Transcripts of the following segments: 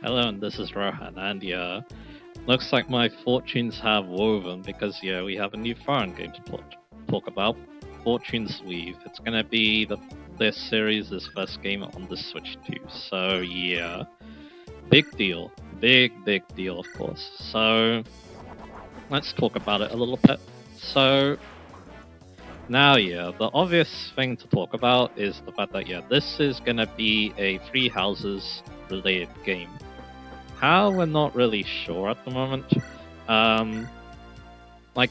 Hello, and this is Rohan, and yeah, looks like my fortunes have woven because yeah, we have a new foreign game to talk about. Fortune's Weave. It's gonna be this series' first game on the Switch too. So yeah, big deal, big deal, of course. So let's talk about it a little bit. So now, yeah, the obvious thing to talk about is the fact that yeah, this is gonna be a Three Houses related game. How, we're not really sure at the moment. Um,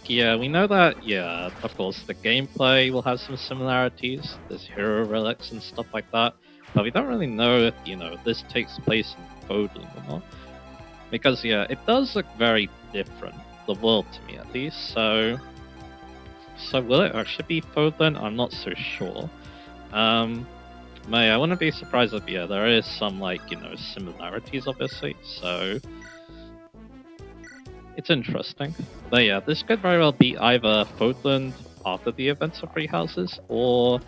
yeah, we know that, yeah, of course, the gameplay will have some similarities. There's hero relics and stuff like that. But we don't really know if, this takes place in Fodlan or not. Because, yeah, it does look very different, the world to me at least. So will it actually be Fodlan? I'm not so sure. I wouldn't be surprised if, yeah, there is some, similarities, obviously. So it's interesting. But yeah, this could very well be either Fodland after the events of Three Houses, or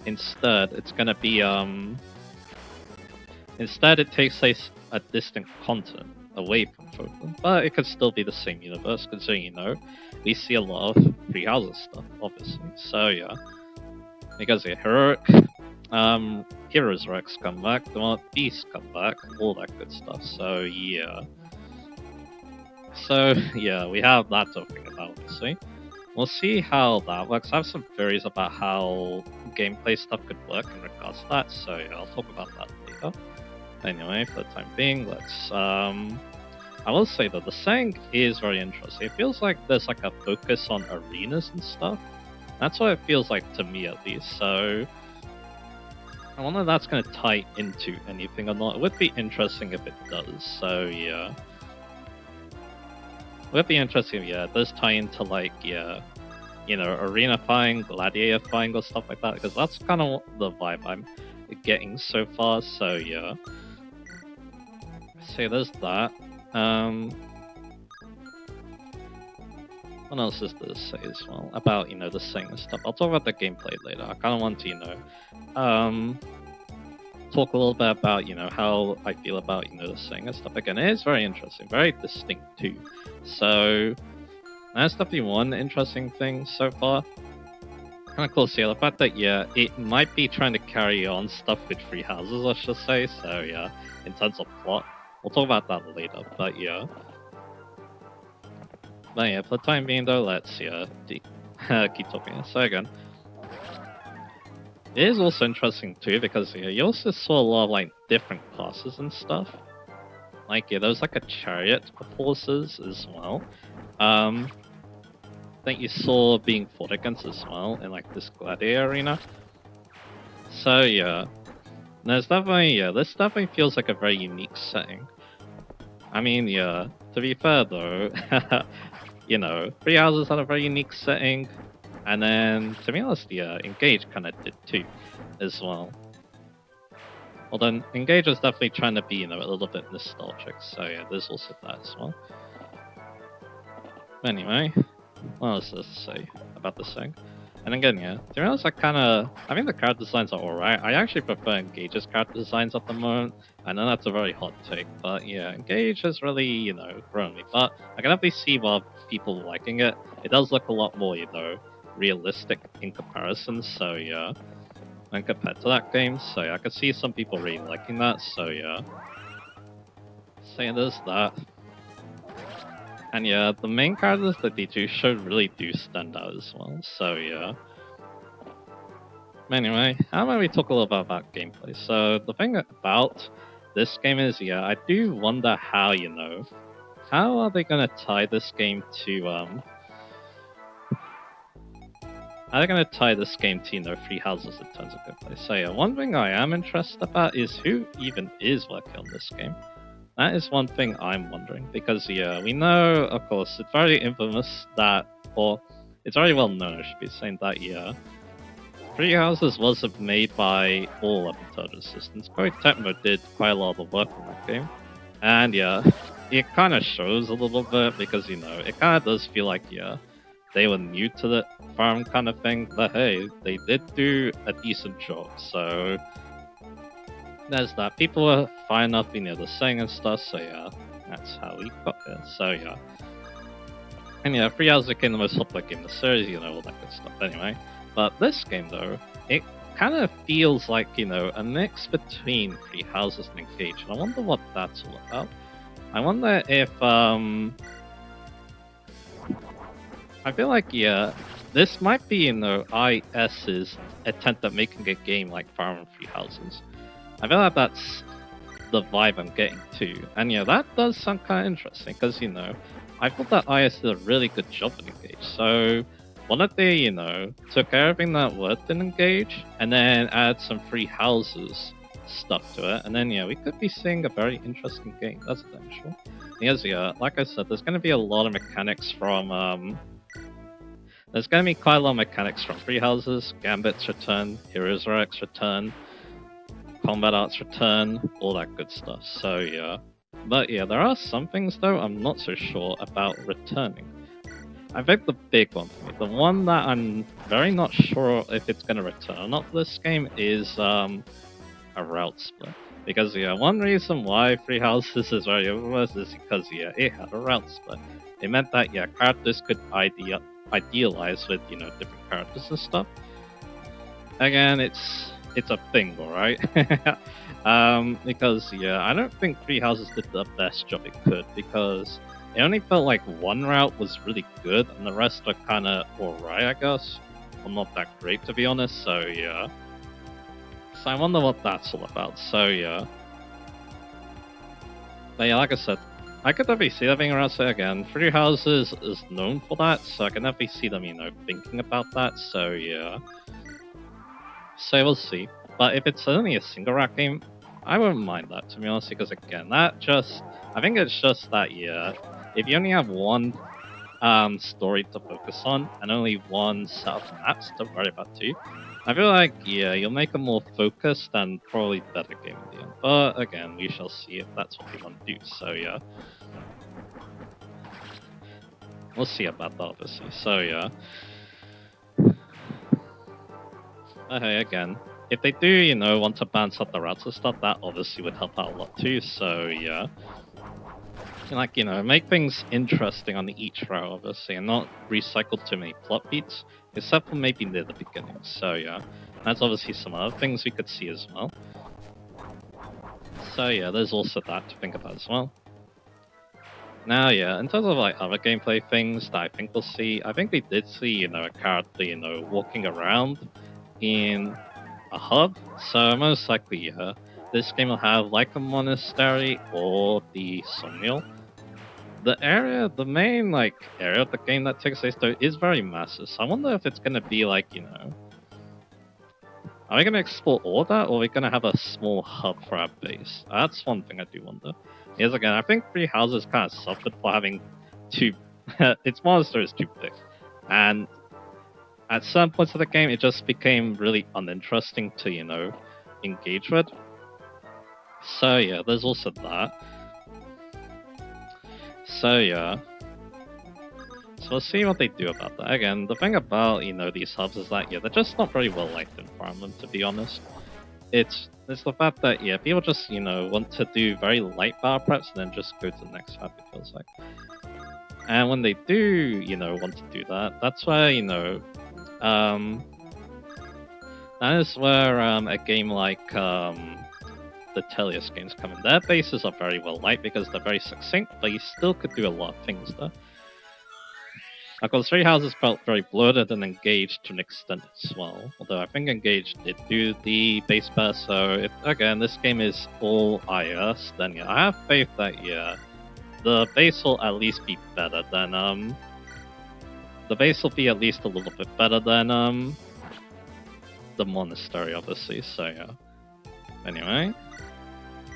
instead it's gonna be instead it takes place a distant continent away from Fodland. But it could still be the same universe, considering we see a lot of Three Houses stuff, obviously. So yeah. Because yeah, Heroes Rex come back, the Beasts come back, all that good stuff. So yeah. So yeah, we have that to think about, obviously. We'll see how that works. I have some theories about how gameplay stuff could work in regards to that, so yeah, I'll talk about that later. Anyway, for the time being, let's I will say that the setting is very interesting. It feels like there's like a focus on arenas and stuff. That's what it feels like to me at least, so I wonder if that's gonna tie into anything or not. It would be interesting if it does, so yeah. It would be interesting, yeah, it does tie into arena fighting, gladiator fighting, or stuff like that, because that's kind of the vibe I'm getting so far, so yeah. So there's that. What else is there to say as well about, the sing stuff? I'll talk about the gameplay later. I kind of want to, talk a little bit about, how I feel about, the sing and stuff. Again, it is very interesting, very distinct too. So that's definitely one interesting thing so far. Kind of cool to see the fact that yeah, it might be trying to carry on stuff with Three Houses, I should say. So yeah, in terms of plot, we'll talk about that later. But yeah, for the time being though, let's keep talking. So again, it is also interesting too because yeah, you also saw a lot of like different classes and stuff. Like yeah, there was like a chariot of horses as well. That you saw being fought against as well in like this gladiator arena. So yeah, this definitely feels like a very unique setting. I mean, yeah, to be fair though, Three Houses had a very unique setting, and then to be honest, yeah, Engage kind of did too, as well. Well then, Engage was definitely trying to be, a little bit nostalgic, so yeah, there's also that as well. Anyway, what else is to say about this thing? And again, yeah, to be honest, I think the character designs are alright. I actually prefer Engage's character designs at the moment. I know that's a very hot take, but yeah, Engage has really, grown me. But I can definitely see why people liking it. It does look a lot more, realistic in comparison, so yeah. When compared to that game, so yeah, I could see some people really liking that, so yeah. So yeah, there's that. And yeah, the main characters that they do show really do stand out as well, so yeah. Anyway, how about we talk a little bit about gameplay? So the thing about this game is, yeah, I do wonder how, how are they gonna tie this game to, how are they gonna tie this game to, Three Houses in terms of gameplay? So yeah, one thing I am interested about is who even is working on this game. That is one thing I'm wondering, because yeah, we know, of course, it's very infamous that, or it's very well known, I should be saying that, yeah, Three Houses wasn't made by all of Intelligent Systems. Koei Tecmo did quite a lot of the work on that game. And yeah, it kind of shows a little bit because, it kind of does feel like, yeah, they were new to the farm kind of thing. But hey, they did do a decent job. So, there's that. People were fine enough being able to sing and stuff, so yeah, that's how we got there. So yeah. And yeah, Three Houses became the most popular game in the series, all that good stuff anyway. But this game though, it kind of feels like, a mix between Three Houses and Engage. And I wonder what that's all about. I wonder if, I feel like, yeah, this might be, IS's attempt at making a game like Fire Emblem Three Houses. I feel like that's the vibe I'm getting too. And yeah, that does sound kind of interesting, because, I thought that IS did a really good job in Engage. So, what if they, took everything that worked in Engage, and then add some Three Houses stuff to it, and then, yeah, we could be seeing a very interesting game. That's potential. Because, yeah, like I said, there's going to be a lot of mechanics from, there's going to be quite a lot of mechanics from Three Houses, Gambit's return, Heroes Rex return, Combat Arts return, all that good stuff. So, yeah. But yeah, there are some things though I'm not so sure about returning. I think the big one for me, the one that I'm very not sure if it's going to return or not for this game is a route split. Because yeah, one reason why Three Houses is very overworked is because yeah, it had a route split. It meant that yeah, characters could idealize with different characters and stuff. Again, it's a thing, alright? Because yeah, I don't think Three Houses did the best job it could, because it only felt like one route was really good and the rest are kinda alright, I guess. Well, not that great to be honest, so yeah. So I wonder what that's all about, so yeah. But yeah, like I said, I could definitely see that being around, so again, Three Houses is known for that, so I can definitely see them, thinking about that, so yeah. So we'll see. But if it's only a single route game, I wouldn't mind that, to be honest, because again, I think it's just that, yeah, if you only have one story to focus on, and only one set of maps to worry about too, I feel like, yeah, you'll make a more focused and probably better game in the end. But again, we shall see if that's what we want to do, so yeah. We'll see about that, obviously, so yeah. Okay, again, if they do, want to balance out the routes and stuff, that obviously would help out a lot too, so yeah. Like, make things interesting on each route, obviously, and not recycle too many plot beats, except for maybe near the beginning, so yeah. That's obviously some other things we could see as well. So yeah, there's also that to think about as well. Now, yeah, in terms of like other gameplay things that I think we'll see, I think we did see, a character, walking around in a hub, so most likely, yeah, this game will have like a monastery or the Somnial. The main like area of the game that takes place though is very massive, so I wonder if it's gonna be like, are we gonna explore all that, or are we gonna have a small hub for our base? That's one thing I do wonder. Yes, again, I think Three Houses kind of suffered for having its monster is too big, and at some points of the game, it just became really uninteresting to, engage with. So yeah, there's also that. So yeah. So we'll see what they do about that. Again, the thing about, these hubs is that, yeah, they're just not very well liked in Fire Emblem, to be honest. It's the fact that, yeah, people just, want to do very light battle preps and then just go to the next hub, it feels like. And when they do, want to do that, that's where, that is where a game like the Telius games come in. Their bases are very well liked because they're very succinct, but you still could do a lot of things there. Of course, Three Houses felt very bloated and engaged to an extent as well. Although I think Engaged did do the base better, so if, again, this game is all IS, then yeah, I have faith that, yeah, the base will at least be better than, the base will be at least a little bit better than, the monastery, obviously, so yeah. Anyway,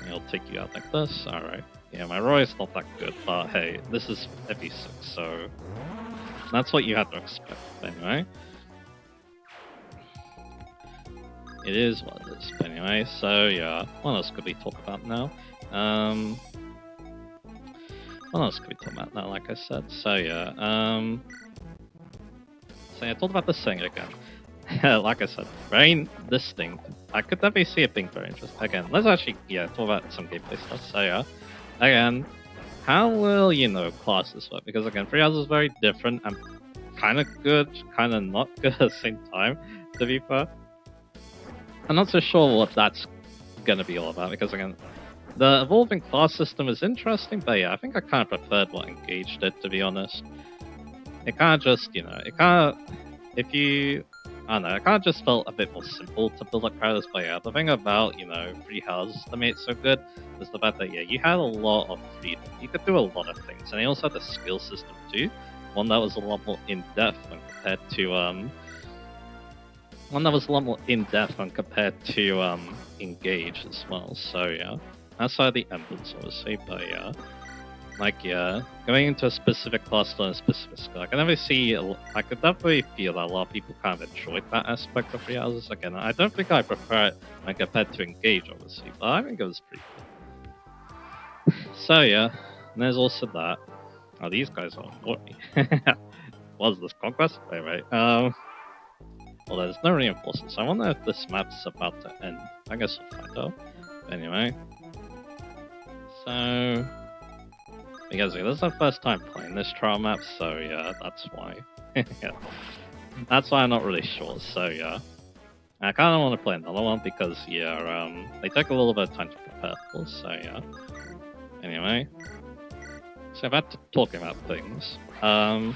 I'll take you out like this, alright. Yeah, my Roy is not that good, but hey, this is FE6, so that's what you have to expect, anyway. It is what it is, but anyway, so yeah, what else could we talk about now? What else could we talk about now, like I said? So yeah, so yeah, I talked about the singer again. like I said, very distinct. I could definitely see it being very interesting. Again, let's actually talk about some gameplay stuff. So yeah, again, how will classes work? Because again, Treehouse is very different and kind of good, kind of not good at the same time. To be fair, I'm not so sure what that's gonna be all about. Because again, the evolving class system is interesting, but yeah, I think I kind of preferred what Engage did, to be honest. It kind of just, it kind of, if you, I don't know, it kind of just felt a bit more simple to build up characters, but yeah, the thing about, Free Houses that made it so good is the fact that, yeah, you had a lot of freedom. You could do a lot of things, and they also had the skill system too, one that was a lot more in-depth when compared to, Engage as well, so yeah. Outside the emblems, obviously, but yeah. Like, yeah, going into a specific class and a specific skill, I could definitely feel that a lot of people kind of enjoyed that aspect of Free Houses. Again, I don't think I prefer it when compared to Engage, obviously, but I think it was pretty cool. So, yeah, and there's also that. Oh, these guys are me. What's this, Conquest? Wait. Well, there's no reinforcements. I wonder if this map's about to end. I guess we'll find out. Anyway. So... Because this is the first time playing this trial map, so yeah, that's why. That's why I'm not really sure, so yeah. I kind of want to play another one because, yeah, they take a little bit of time to prepare for, so yeah. Anyway. So back to talking about things. So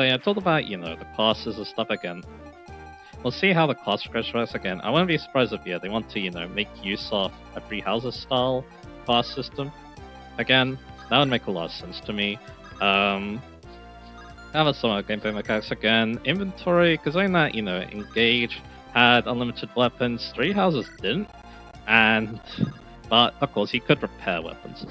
yeah, I talked about, the classes and stuff again. We'll see how the class progression works again. I wouldn't be surprised if they want to, make use of a Free Houses style class system. Again, that would make a lot of sense to me. Have some gameplay mechanics again. Inventory, because I know that, Engage had unlimited weapons, Free Houses didn't. But of course, you could repair weapons.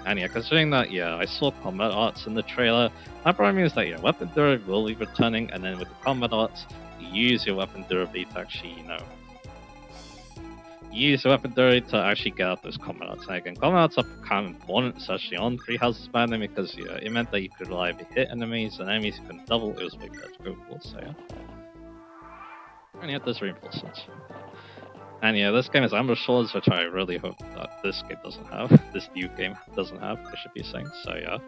And yeah, considering that, yeah, I saw combat arts in the trailer, that probably means that, weapon durability will be returning, and then with the combat arts, use your weapon durability to actually, get out those combat arts. And again, combat arts are kind of important, especially on Free Houses banning, because it meant that you could reliably hit enemies, and enemies you couldn't double. It was a big better to go for, so yeah. And yeah, there's reinforcements. And yeah, this game is ambush swords, which I really hope that this game doesn't have. This new game doesn't have, I should be saying, so yeah.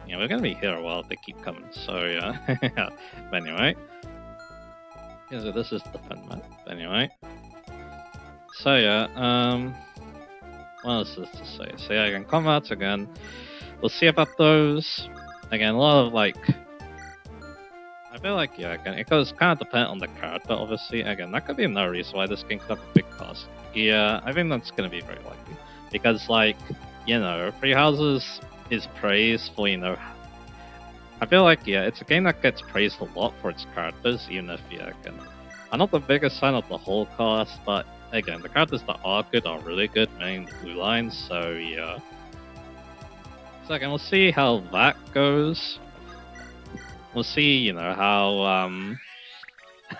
Yeah, we're gonna be here a while if they keep coming, so yeah. But anyway. Yeah, so this is the fun map, anyway. So yeah, what else is to say? So yeah, again, combats again. We'll see about those. Again, a lot of I feel like, yeah, again, it goes kind of dependent on the character, obviously. Again, that could be another reason why this game could have a big cost. Yeah, I think that's gonna be very likely. Because, Free Houses is praised for, I feel like, yeah, it's a game that gets praised a lot for its characters, even if, yeah, again, I'm not the biggest fan of the whole cast, but again, the characters that are good are really good, mainly the blue lines, so yeah. So again, we'll see how that goes. We'll see, how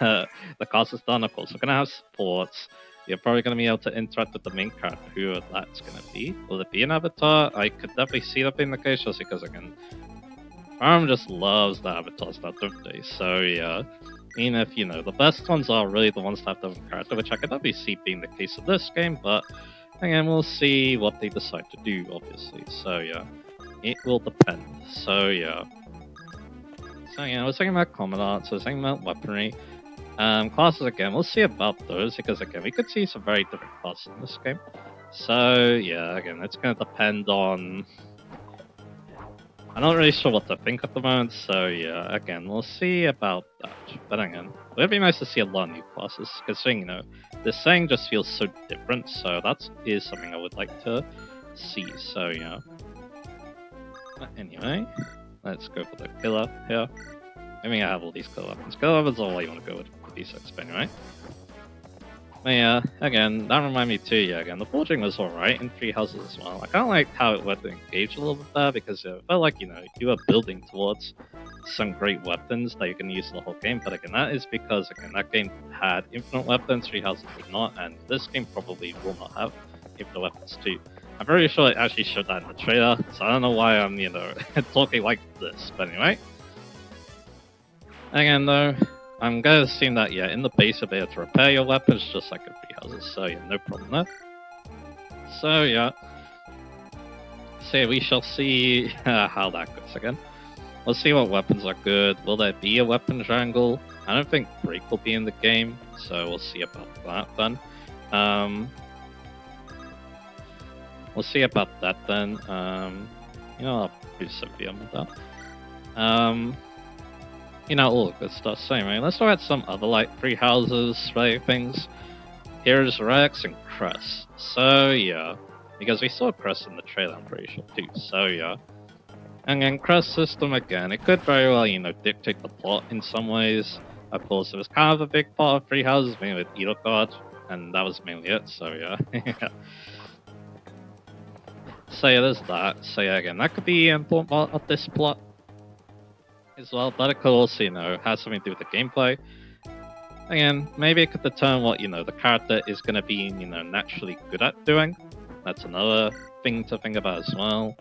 the cast is done, of course. We're gonna have supports. You're probably going to be able to interact with the main character, whoever that's going to be. Will it be an avatar? I could definitely see that being the case, just because, again, Arm just loves the avatars that don't they? So, yeah. Even if, the best ones are really the ones that have the character, which I could definitely see being the case of this game, but, again, we'll see what they decide to do, obviously. So, yeah. It will depend. So, yeah. So, yeah, I was talking about combat arts, I was talking about weaponry. Classes again, we'll see about those, because again, we could see some very different classes in this game. So, yeah, again, it's going to depend on... I'm not really sure what to think at the moment, so yeah, again, we'll see about that. But again, it would be nice to see a lot of new classes, considering, this thing just feels so different, so that is something I would like to see, so yeah. But anyway, let's go for the killer here. I mean, I have all these killer weapons. Killer weapons are all you want to go with D6, but anyway. But yeah, again, that reminded me too, yeah, again, the forging was alright in Free Houses as well. I kind of liked how it went to engage a little bit there, because it felt like, you were building towards some great weapons that you can use in the whole game, but again, that is because, again, that game had infinite weapons, Free Houses did not, and this game probably will not have infinite weapons too. I'm pretty sure it actually showed that in the trailer, so I don't know why I'm, talking like this. But anyway. Again, though, I'm gonna assume that, yeah, in the base you'll be able to repair your weapons just like in Free Houses, so yeah, no problem there. So, yeah. So, yeah, we shall see how that goes again. We'll see what weapons are good. Will there be a weapons angle? I don't think Break will be in the game, so we'll see about that then. We'll see about that then. I'll do some VM with that. All the good stuff. So anyway, let's look at some other like Free Houses, right, things. Here's Rex and Cress. So yeah, because we saw Cress in the trailer, I'm pretty sure too. So yeah. And then Crest system again, it could very well, dictate the plot in some ways. Of course, it was kind of a big part of Free Houses, mainly with Edelgard, and that was mainly it, so yeah. So yeah, there's that. So yeah, again, that could be an important part of this plot as well, but it could also, have something to do with the gameplay. Again, maybe it could determine what, the character is going to be, naturally good at doing. That's another thing to think about as well.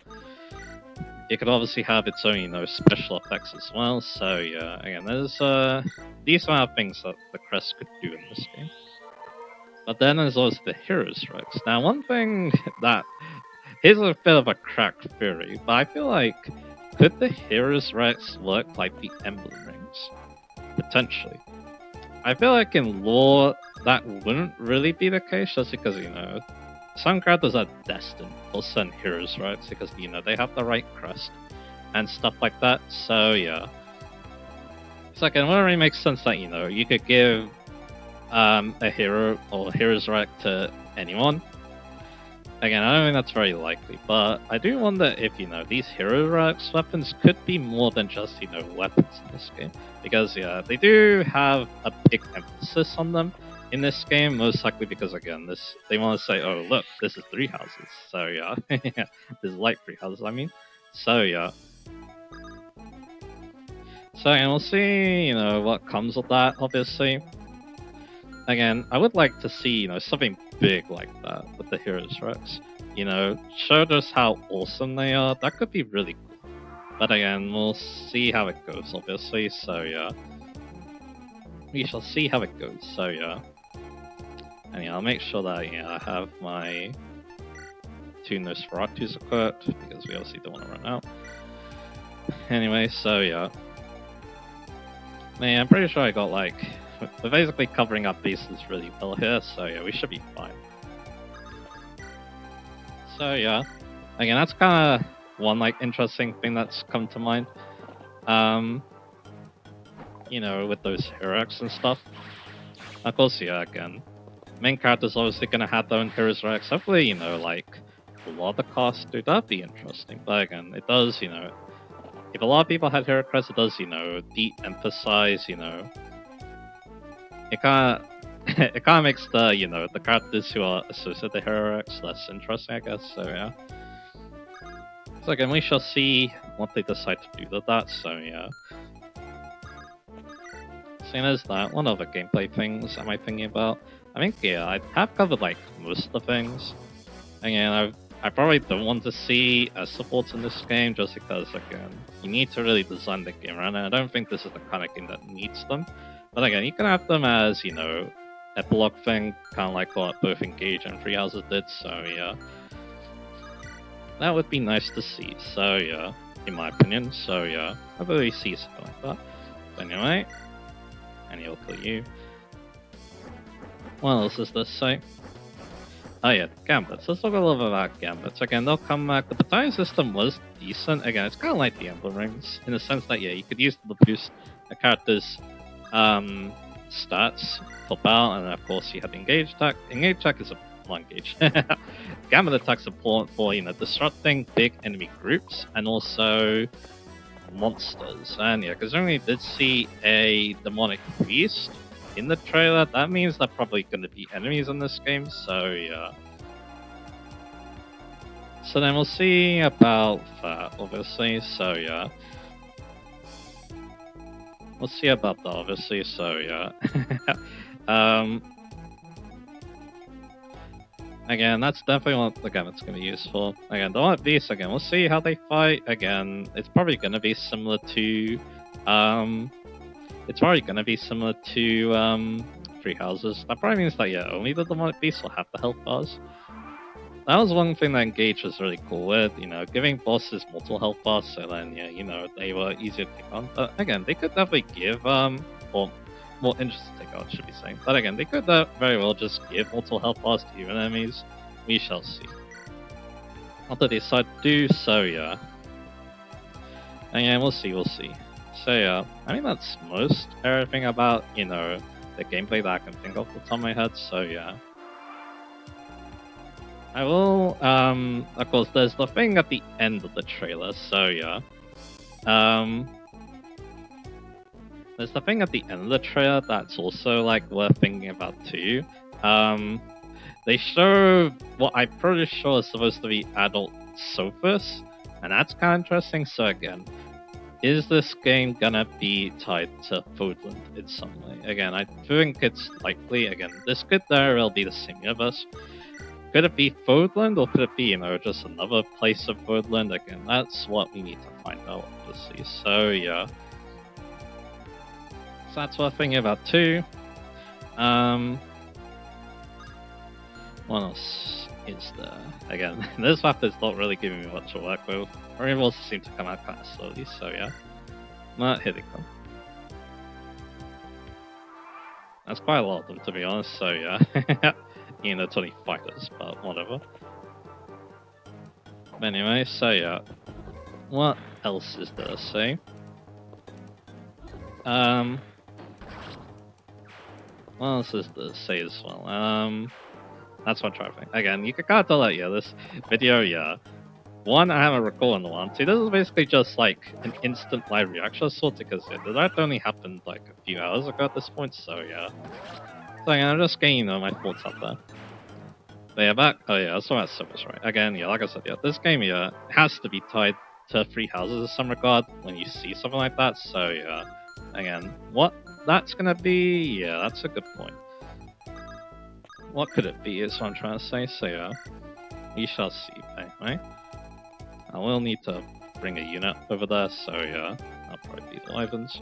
It could obviously have its own, special effects as well. So yeah, again, there's these are things that the Crest could do in this game. But then there's also the Heroes Rex. Now, one thing that here's a bit of a crack theory, but I feel like could the Heroes Rex work like the Emblem Rings? Potentially. I feel like in lore that wouldn't really be the case, just because some characters are destined for certain heroes, right? Because they have the right crest and stuff like that. So yeah, it's like it wouldn't really make sense that you could give a hero or hero's right to anyone. Again, I don't think that's very likely, but I do wonder if these hero Rex weapons could be more than just weapons in this game, because yeah, they do have a big emphasis on them in this game, most likely because again, they want to say, oh look, this is 3 houses, so yeah, this is like 3 houses. I mean, so yeah. So and we'll see, what comes of that. Obviously, again, I would like to see something big like that with the Heroes Rex. Show us how awesome they are. That could be really cool. But again, we'll see how it goes. Obviously, so yeah, we shall see how it goes. So yeah. And yeah, I'll make sure that I have my 2 Nosferatus equipped, because we obviously don't want to run out. Anyway, so yeah. Man, I'm pretty sure I got we're basically covering up bases really well here, so yeah, we should be fine. So yeah, again, that's kind of one interesting thing that's come to mind. With those heroes and stuff. Of course, yeah, again, main character's obviously gonna have their own heroes Rex. Hopefully, a lot of the cast do. That'd be interesting. But again, it does, if a lot of people had hero crest, it does, de-emphasize, it kind of it kind of makes the characters who are associated with hero Rex less interesting, I guess. So yeah. So again, we shall see what they decide to do with that. So yeah. Seeing as that, one other gameplay things am I thinking about? I think yeah, I have covered most of the things. Again, I probably don't want to see supports in this game just because again, you need to really design the game around it. I don't think this is the kind of game that needs them. But again, you can have them as, epilogue thing, kind of like what both Engage and Free Houses did, so yeah. That would be nice to see, so yeah, in my opinion, so yeah. I really see something like that. But anyway, and he'll kill you. What else is this say? Oh yeah, Gambits. Let's talk a little bit about Gambits. Again, they'll come back. The battalion system was decent. Again, it's kind of like the Emblem Rings, in the sense that, yeah, you could use them to boost a character's stats for battle, and of course you have Engage attack. Engage attack is a not engage. Gambit attack's important for disrupting big enemy groups and also monsters. And yeah, because only did see a demonic beast in the trailer, that means they're probably going to be enemies in this game. So yeah. So then we'll see about that, obviously. So yeah. We'll see about that, obviously. So yeah. Again, that's definitely what again it's gonna be useful. Again, the one at Beast again, we'll see how they fight. Again, it's probably gonna be similar to Three Houses. That probably means that yeah, only the demonic beast will have the health bars. That was one thing that Engage was really cool with, giving bosses multiple health bars, so then yeah, they were easier to take on. But again, they could definitely give or more interesting to take on, should be saying. But again, they could very well just give multiple health bars to human enemies. We shall see. What they decide to do, so yeah. And yeah, we'll see. So yeah, I mean that's most everything about, the gameplay that I can think of off the top of my head, so yeah. I will, of course, there's the thing at the end of the trailer, so yeah. There's the thing at the end of the trailer that's also, like, worth thinking about too. They show what I'm pretty sure is supposed to be adult Sophus, and that's kind of interesting, so again, is this game gonna be tied to Foodland in some way? Again, I think it's likely, again, this could very well be the same universe. Could it be Foodland, or could it be, just another place of Foodland? Again, that's what we need to find out, obviously. So, yeah. So that's what I'm thinking about too. What else is there? Again, this map is not really giving me much to work with. Variables seem to come out kind of slowly, so yeah. But here they come. That's quite a lot of them, to be honest, so yeah. 20 fighters, but whatever. Anyway, so yeah. What else is there to say? What else is there to say as well? That's what I'm trying to think. Again, you can kind of tell that, yeah, this video, yeah. One, I haven't recorded the one. Two, this is basically just like an instant live reaction sort, because yeah, that only happened like a few hours ago at this point, so yeah. So yeah, I'm just getting, my thoughts up there. But yeah, oh yeah, that's about Service, right? Again, yeah, like I said, yeah, this game, yeah, has to be tied to Three Houses in some regard when you see something like that, so yeah. Again, what that's gonna be, yeah, that's a good point. What could it be is what I'm trying to say, so yeah. We shall see, anyway. I will need to bring a unit over there, so yeah, I'll probably be the Wyverns.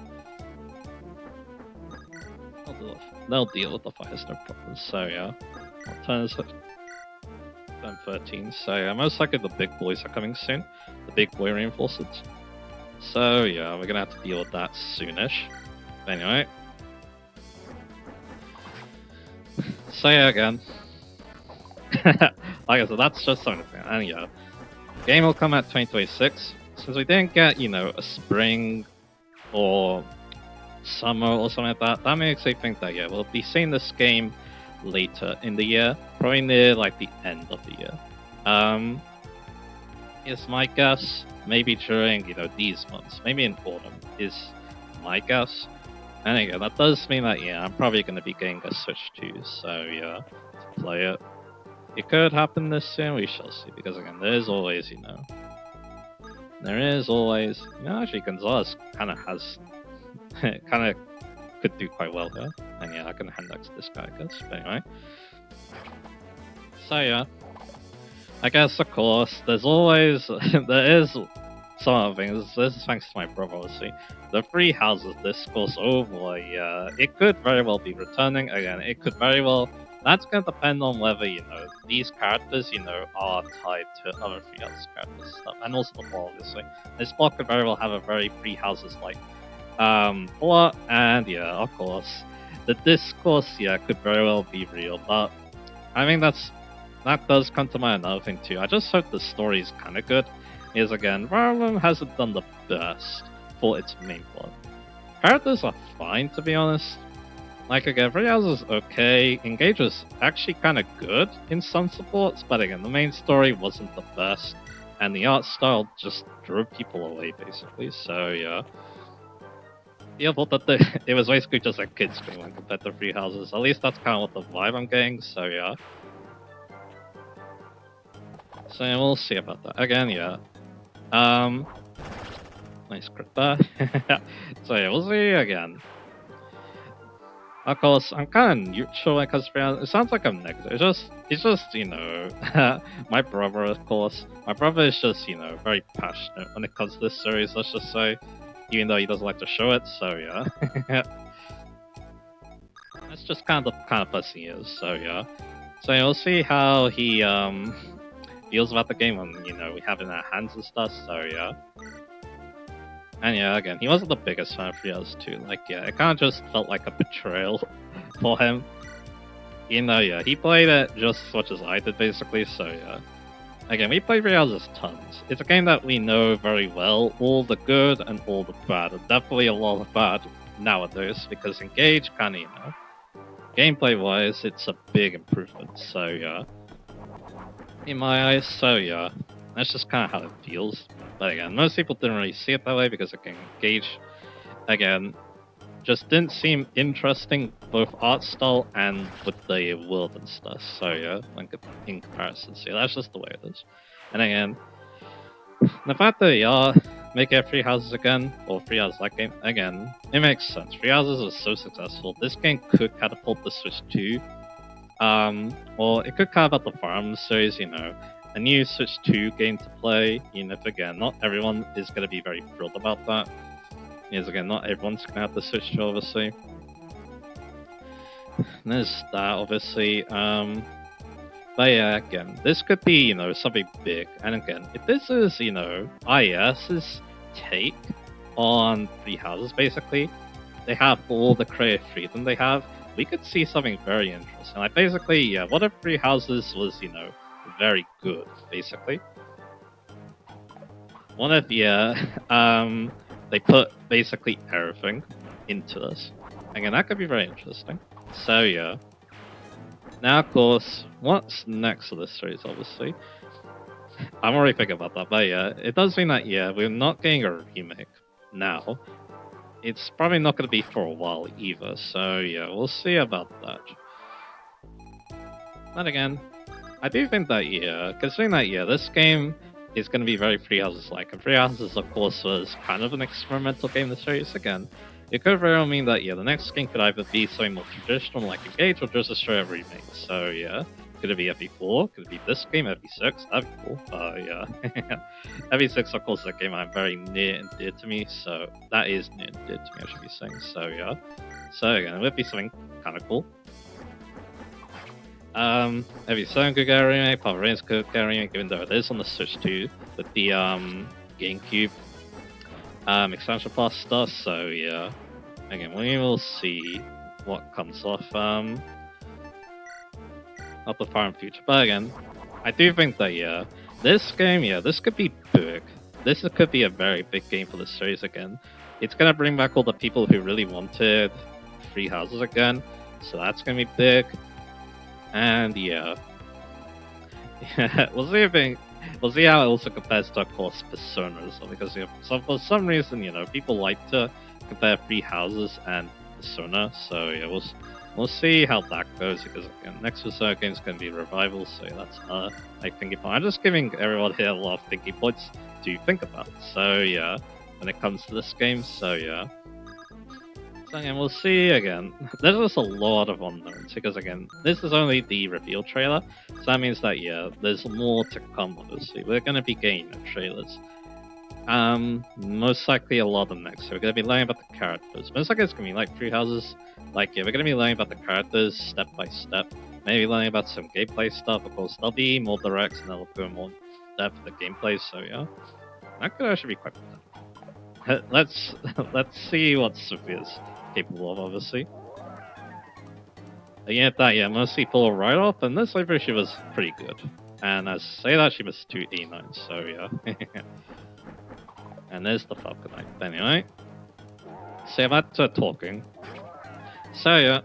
They'll deal with the fires, no problem, so yeah. What turn is it? Turn 13, so yeah, most likely the big boys are coming soon. The big boy reinforcements. So yeah, we're gonna have to deal with that soonish. Anyway. So yeah, again. Like I said, that's just something. And yeah. Game will come out 2026. Since we didn't get, a spring or summer or something like that, that makes me think that, yeah, we'll be seeing this game later in the year. Probably near, like, the end of the year. Is my guess. Maybe during, these months. Maybe in autumn is my guess. And again, that does mean that, yeah, I'm probably going to be getting a Switch too, so yeah, to play it. It could happen this soon, we shall see, because again, there is always, actually Gonzalez kind of has, kind of could do quite well here. And yeah, I can hand that to this guy, I guess, but anyway. So yeah, I guess, of course, there's always, there is some other things. This is thanks to my brother, obviously. The Three Houses discourse, oh boy, yeah, it could very well be returning. Again, it could very well. That's going to depend on whether, these characters, are tied to other Three Houses characters stuff. And also the plot, obviously. This plot could very well have a very Three Houses-like plot. And yeah, of course, the discourse, yeah, could very well be real. But I think that does come to mind another thing too. I just hope the story's kind of good. Is again, Fire Emblem hasn't done the best for its main plot. Characters are fine, to be honest. Like again, Three Houses is okay. Engage was actually kind of good in some supports, but again, the main story wasn't the best, and the art style just drew people away, basically. So yeah, I thought that it was basically just a kids game when compared to Three Houses. At least that's kind of what the vibe I'm getting. So yeah. So yeah, we'll see about that. Again, yeah. Nice crit there. So yeah, we'll see again. Of course, I'm kind of neutral when it comes to Free Houses. It sounds like I'm negative. It's just, my brother, of course. My brother is just, very passionate when it comes to this series, let's just say. Even though he doesn't like to show it, so yeah. That's just kind of the kind of person he is, so yeah. So we'll see how he feels about the game when, we have it in our hands and stuff, so yeah. And yeah, again, he wasn't the biggest fan of Free Houses 2. Like, yeah, it kind of just felt like a betrayal for him. Yeah, he played it just as much as I did, basically, so yeah. Again, we play Free Houses tons. It's a game that we know very well, all the good and all the bad, and definitely a lot of bad nowadays, because Engage kind of, gameplay-wise, it's a big improvement, so yeah. In my eyes, so yeah. That's just kind of how it feels. But again, most people didn't really see it that way because, again, Engage, again, just didn't seem interesting, both art style and with the world and stuff. So yeah, in comparison, so yeah, that's just the way it is. And again, the fact that they are making Free Houses again, or Free Houses like game again, it makes sense. Free Houses was so successful. This game could catapult the Switch 2. Or it could catapult the Fire Emblem series, a new Switch 2 game to play, even if again, not everyone is going to be very thrilled about that. Because again, not everyone's going to have the Switch 2, obviously. And there's that, obviously. But yeah, again, this could be, something big. And again, if this is, IS's take on Free Houses, basically, they have all the creative freedom they have, we could see something very interesting. Like, basically, yeah, what if Free Houses was, very good, basically? What if, yeah, they put basically everything into this? Again, that could be very interesting. So, yeah. Now, of course, what's next for this series, obviously? I'm already thinking about that, but yeah, it does mean that, yeah, we're not getting a remake now. It's probably not going to be for a while either, so yeah, we'll see about that. But again, I do think that, yeah, considering that, yeah, this game is going to be very Free Houses-like, and Free Houses, of course, was kind of an experimental game in the series again. It could very well mean that, yeah, the next game could either be something more traditional like Engage or just a straight up remake. So, yeah. Could it be FE4? Could it be this game, FE6? That'd be cool. Yeah. FE6, of course, is a game I'm very near and dear to me, so that is near and dear to me, I should be saying. So, yeah. So, again, it would be something kind of cool. FE7 could get a remake, Power Rangers could get a remake, even though it is on the Switch 2 with the GameCube expansion pass stuff, so yeah. Again, we will see what comes off the Fire Emblem future. But again, I do think that, yeah, this game, yeah, this could be big. This could be a very big game for the series again. It's gonna bring back all the people who really wanted Free Houses again, so that's gonna be big. And yeah. We'll see how it also compares to, of course, Persona as well, because for some reason, people like to compare Free Houses and Persona, so yeah, we'll see how that goes, because again, next Persona game is going to be Revival, so yeah, that's thinking point. I'm just giving everyone here a lot of thinking points to think about, so yeah, when it comes to this game, so yeah. So again, we'll see again. There's just a lot of unknowns, because again, this is only the reveal trailer, so that means that, yeah, there's more to come, obviously. We're going to be getting trailers. Most likely a lot of them next. So we're going to be learning about the characters. Most likely it's going to be like Free Houses. Like, yeah, we're going to be learning about the characters step by step. Maybe learning about some gameplay stuff. Of course, they'll be more direct and they'll go more depth with the gameplay, so yeah. That could actually be quite good. Let's see what Sophia's capable of, obviously. Yeah, most people write off, and this library she was pretty good. And as I say that, she was 289, so yeah. And there's the Falcon Knight. Anyway, so about talking. So yeah,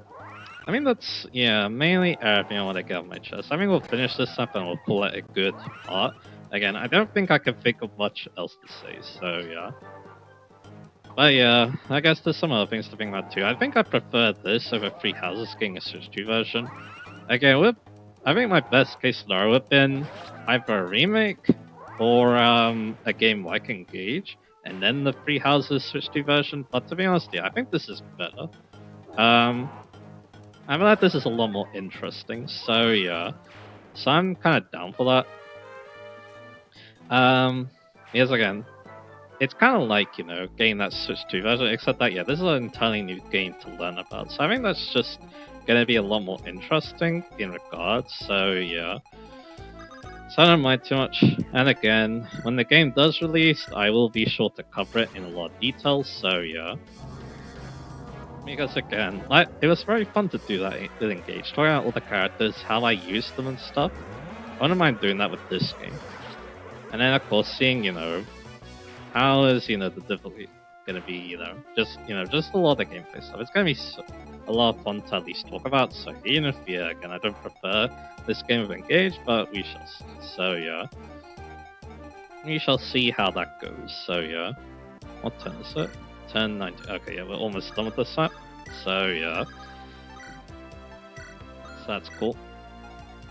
I mean that's mainly everything I want to get off my chest. I mean we'll finish this up and we'll call it a good part. Again, I don't think I can think of much else to say. So yeah. But yeah, I guess there's some other things to think about too. I think I prefer this over Free Houses getting a Switch 2 version. Again, I think my best case scenario would have been either a remake or a game like Engage, and then the Free Houses Switch 2 version. But to be honest, yeah, I think this is better. I feel like this is a lot more interesting, so yeah. So I'm kind of down for that. Yes, again, it's kind of like, getting that Switch 2 version, except that, yeah, this is an entirely new game to learn about. So I think that's just going to be a lot more interesting in regards, so yeah. So I don't mind too much. And again, when the game does release, I will be sure to cover it in a lot of detail, so yeah. Because again, it was very fun to do that with Engage, trying out all the characters, how I use them and stuff. I don't mind doing that with this game. And then of course seeing, how is, the difficulty gonna be, just a lot of gameplay stuff. It's gonna be a lot of fun to at least talk about, so even if, yeah, again, I don't prefer this game of Engage, but we shall see. So yeah. We shall see how that goes, so yeah. What turn is it? Turn 90. Okay, yeah, we're almost done with this set. So yeah. So that's cool.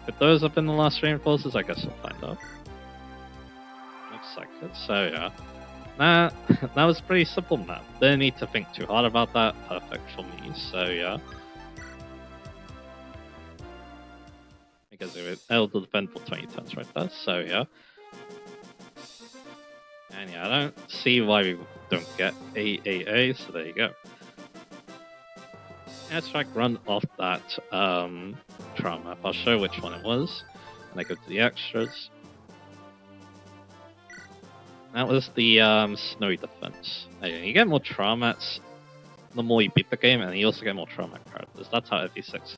If those have been the last reinforcers, I guess we'll find out. Looks like it, so yeah. That was pretty simple map. Didn't need to think too hard about that. Perfect for me, so yeah. Because it'll defend for 20 turns right there, so yeah. And yeah, I don't see why we don't get AAA, so there you go. Let's try run off that trial map. I'll show which one it was. And I go to the extras. That was the Snowy Defense. You get more trial maps the more you beat the game, and you also get more trial map characters. That's how FE6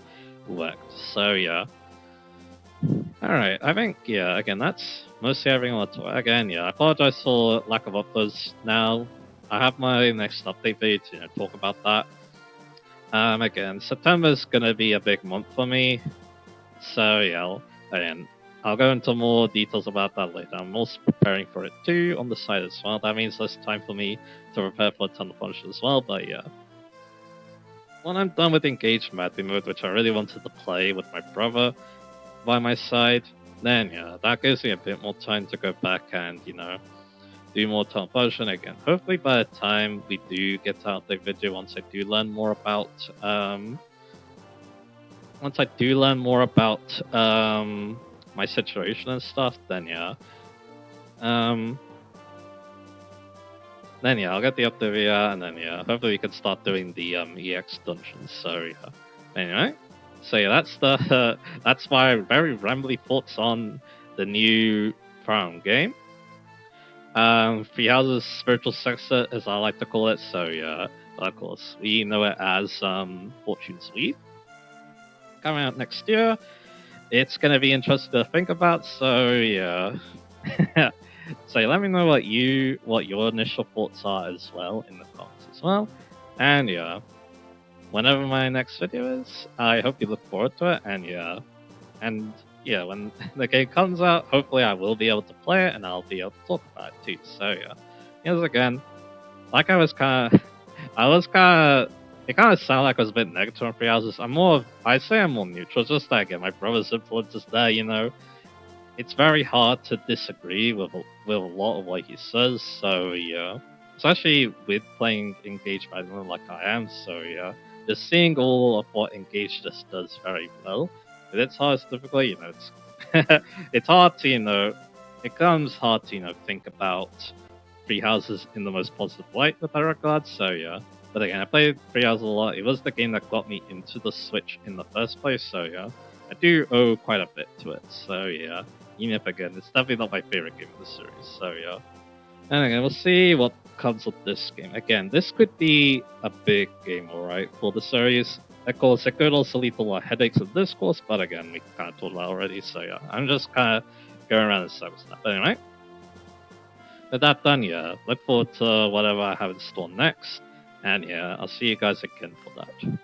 worked. So yeah. Alright, I think, yeah, again, that's mostly everything I want to talk. Again, yeah, I apologize for lack of uploads now. I have my next update video to talk about that. Again, September's gonna be a big month for me. So yeah, again, I'll go into more details about that later. I'm also preparing for it too on the side as well. That means less time for me to prepare for a ton of Punisher as well, but yeah. When I'm done with Engage Madly mode, which I really wanted to play with my brother by my side, then yeah, that gives me a bit more time to go back and, do more television again. Hopefully by the time we do get out the video, once I do learn more about my situation and stuff, then yeah. Then yeah, I'll get the update video, and then yeah, hopefully we can start doing the EX dungeons. So yeah. Anyway, so yeah, that's my very rambly thoughts on the new Fire Emblem game. Three Houses Spiritual Successor, as I like to call it. So yeah, of course we know it as Fortune's Weave. Coming out next year. It's gonna be interesting to think about. So yeah. So let me know what your initial thoughts are as well in the comments as well. And yeah, whenever my next video is, I hope you look forward to it. And yeah, when the game comes out, hopefully I will be able to play it and I'll be able to talk about it too. So yeah, yes, again, like it kind of sounded like I was a bit negative on Three Houses. I'm more neutral. Just that again, my brother's influence is there, It's very hard to disagree with a lot of what he says, so yeah. Especially with playing Engage by them like I am, so yeah. Just seeing all of what Engage just does very well. With its hardest difficulty, it's it's hard to, it becomes hard to, think about Three Houses in the most positive light with that regard, so yeah. But again, I played Three Houses a lot. It was the game that got me into the Switch in the first place, so yeah. I do owe quite a bit to it, so yeah. Even if, again, it's definitely not my favorite game of the series, so yeah. And again, we'll see what comes with this game. Again, this could be a big game, alright, for the series. Of course, it could also lead to a lot of headaches of discourse, but again, we kind of talked about already, so yeah. I'm just kind of going around in circles now. But anyway, with that done, yeah, look forward to whatever I have in store next. And yeah, I'll see you guys again for that.